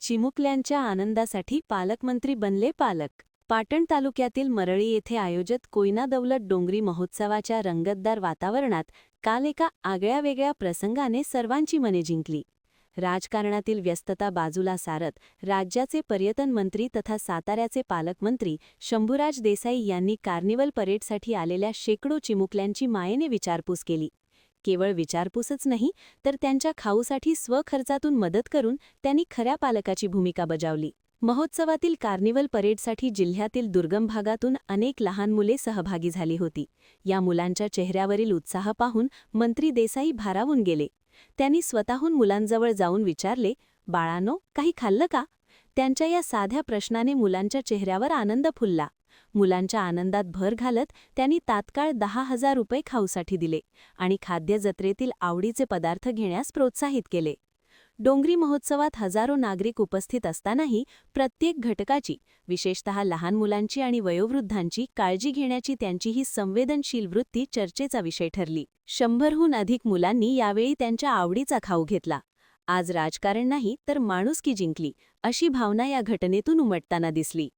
चिमुकल्यांच्या आनंदासाठी पालकमंत्री बनले पालक. पाटण तालुक्यातील मरळी येथे आयोजित कोयना दौलत डोंगरी महोत्सवाच्या रंगतदार वातावरणात काल एका आगळ्यावेगळ्या प्रसंगाने सर्वांची मने जिंकली. राजकारणातील व्यस्तता बाजूला सारत राज्याचे पर्यटन मंत्री तथा साताऱ्याचे पालकमंत्री शंभूराज देसाई यांनी कार्निवल परेडसाठी आलेल्या शेकडो चिमुकल्यांची मायेने विचारपूस केली. केवळ विचारपूसच नाही तर त्यांच्या खाऊसाठी स्वखर्चातून मदत करून त्यांनी खऱ्या पालकाची भूमिका बजावली. महोत्सवातील कार्निवल परेडसाठी जिल्ह्यातील दुर्गम भागातून अनेक लहान मुले सहभागी झाली होती. या मुलांच्या चेहऱ्यावरील उत्साह पाहून मंत्री देसाई भारावून गेले. त्यांनी स्वतःहून मुलांजवळ जाऊन विचारले, "बाळांनो, काही खाल्लं का?" त्यांच्या या साध्या प्रश्नाने मुलांच्या चेहऱ्यावर आनंद फुलला. मुलांच्या आनंदात भर घालत त्यांनी तात्काळ 10,000 रुपये खाऊसाठी दिले आणि खाद्य जत्रेतील आवडीचे पदार्थ घेण्यास प्रोत्साहित केले. डोंगरी महोत्सवात हजारो नागरिक उपस्थित असतानाही प्रत्येक घटकाची, विशेषतः लहान मुलांची आणि वयोवृद्धांची काळजी घेण्याची त्यांची ही संवेदनशील वृत्ती चर्चेचा विषय ठरली. 100हून अधिक मुलांनी यावेळी त्यांच्या आवडीचा खाऊ घेतला. आज राजकारण नाही तर माणुसकी जिंकली, अशी भावना या घटनेतून उमटताना दिसली.